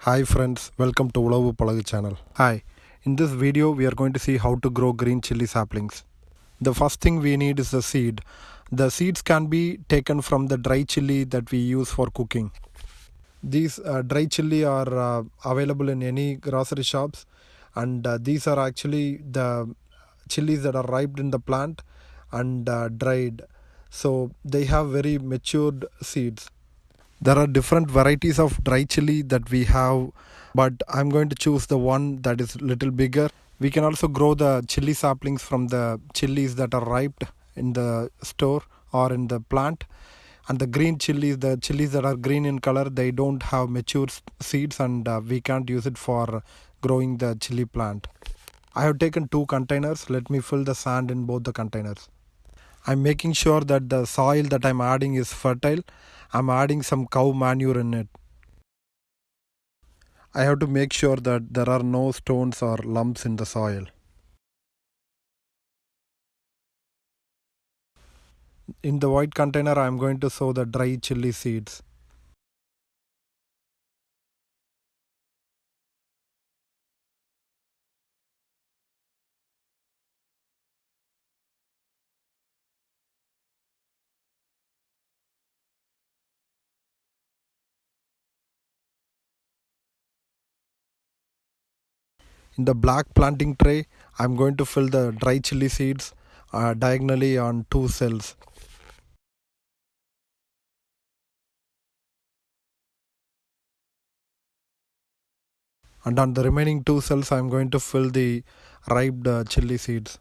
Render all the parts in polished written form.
Hi friends, welcome to Ulavu Palagu channel. Hi, in this video we are going to see how to grow green chili saplings. The first thing we need is the seed. The seeds can be taken from the dry chili that we use for cooking. These dry chili are available in any grocery shops, and these are actually the chilies that are ripe in the plant and dried. So they have very matured seeds. There are different varieties of dry chili that we have, but I'm going to choose the one that is little bigger. We can also grow the chili saplings from the chilies that are ripe in the store or in the plant. And the green chilies, the chilies that are green in color, they don't have mature seeds, and we can't use it for growing the chili plant. I have taken 2 containers. Let me fill the sand in both the containers. I'm making sure that the soil that I'm adding is fertile. I'm adding some cow manure in it. I have to make sure that there are no stones or lumps in the soil. In the white container, I'm going to sow the dry chili seeds. In the black planting tray, I'm going to fill the dry chili seeds diagonally on 2 cells. And on the remaining 2 cells, I'm going to fill the ripe chili seeds.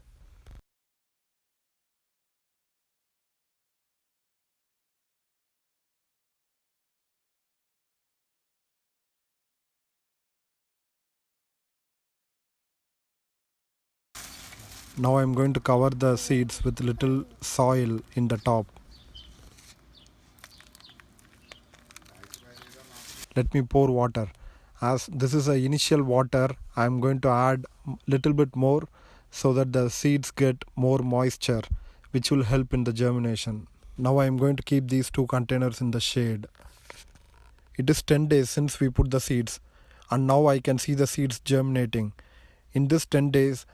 Now I'm going to cover the seeds with little soil in the top. Let me pour water. As this is a initial water, I'm going to add little bit more so that the seeds get more moisture, which will help in the germination. Now I'm going to keep these 2 containers in the shade. It is 10 days since we put the seeds, and now I can see the seeds germinating. In this 10 days,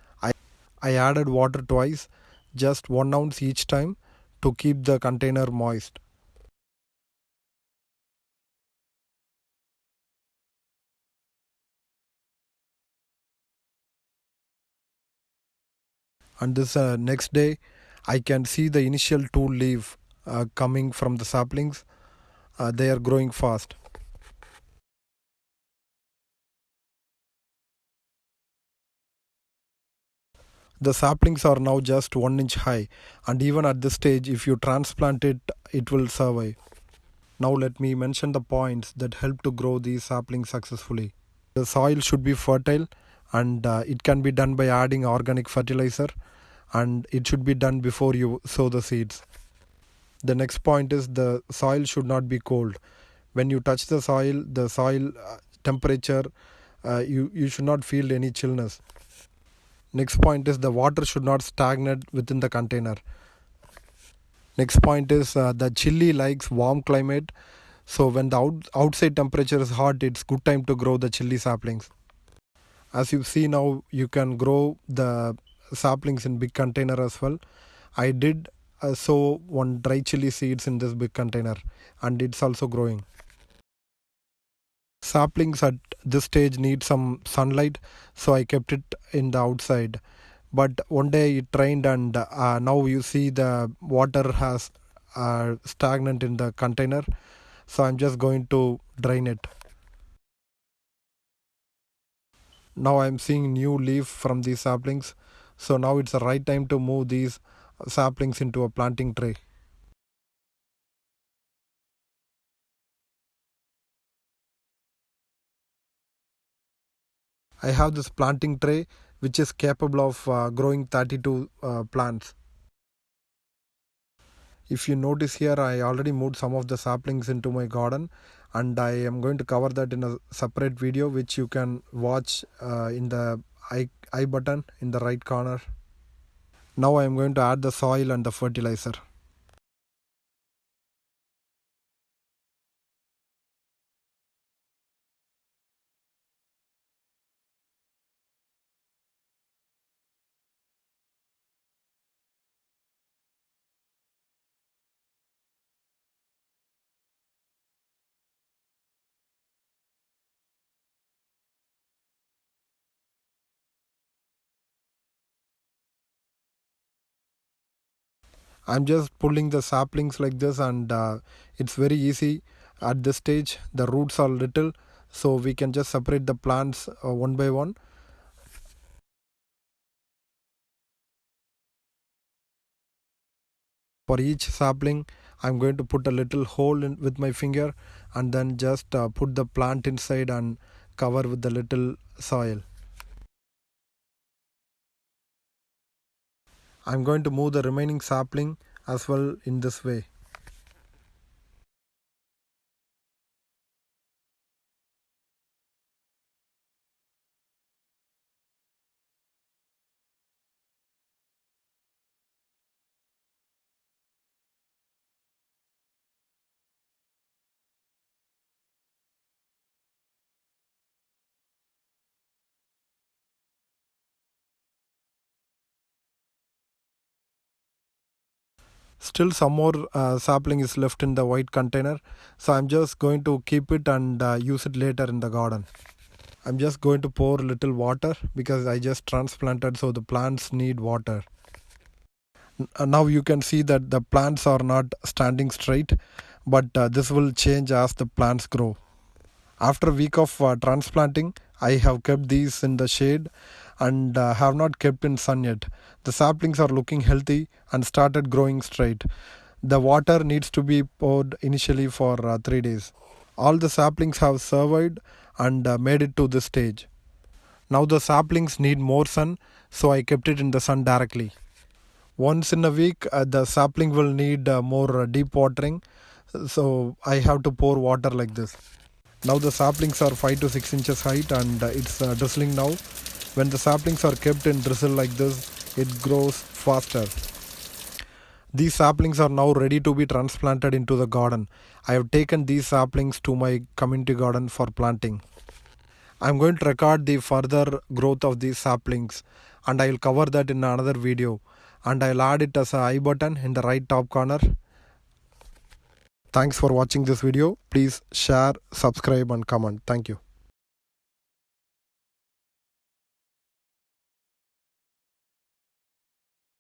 I added water twice, just 1 ounce each time, to keep the container moist. And this next day, I can see the initial 2 leaf coming from the saplings. They are growing fast. The saplings are now just 1 inch high, and even at this stage, if you transplant it, it will survive. Now let me mention the points that help to grow these saplings successfully. The soil should be fertile, and it can be done by adding organic fertilizer, and it should be done before you sow the seeds. The next point is the soil should not be cold. When you touch the soil temperature, you should not feel any chillness. Next point is the water should not stagnate within the container. Next point is the chili likes warm climate. So when the outside temperature is hot, it's good time to grow the chili saplings. As you see now, you can grow the saplings in big container as well. I did sow 1 dry chili seeds in this big container, and it's also growing. Saplings at this stage need some sunlight, so I kept it in the outside. But one day it rained, and now you see the water has stagnant in the container, so I'm just going to drain it. Now I'm seeing new leaf from these saplings, so now it's the right time to move these saplings into a planting tray. I have this planting tray which is capable of growing 32 plants. If you notice here, I already moved some of the saplings into my garden, and I am going to cover that in a separate video which you can watch in the I button in the right corner. Now I am going to add the soil and the fertilizer. I'm just pulling the saplings like this, and it's very easy at this stage. The roots are little, so we can just separate the plants one by one. For each sapling, I'm going to put a little hole in with my finger, and then just put the plant inside and cover with the little soil. I'm going to move the remaining sapling as well in this way. Still some more sapling is left in the white container, so I'm just going to keep it and use it later in the garden. I'm just going to pour little water because I just transplanted, so the plants need water. Now you can see that the plants are not standing straight, but this will change as the plants grow. After a week of transplanting, I have kept these in the shade and have not kept in sun yet. The saplings are looking healthy and started growing straight. The water needs to be poured initially for 3 days. All the saplings have survived and made it to this stage. Now the saplings need more sun, so I kept it in the sun directly. Once in a week, the sapling will need more deep watering, so I have to pour water like this. Now the saplings are 5 to 6 inches height, and it's drizzling now. When the saplings are kept in drizzle like this, it grows faster. These saplings are now ready to be transplanted into the garden. I have taken these saplings to my community garden for planting. I am going to record the further growth of these saplings, and I will cover that in another video, and I will add it as an I button in the right top corner. Thanks for watching this video. Please share, subscribe and comment. Thank you.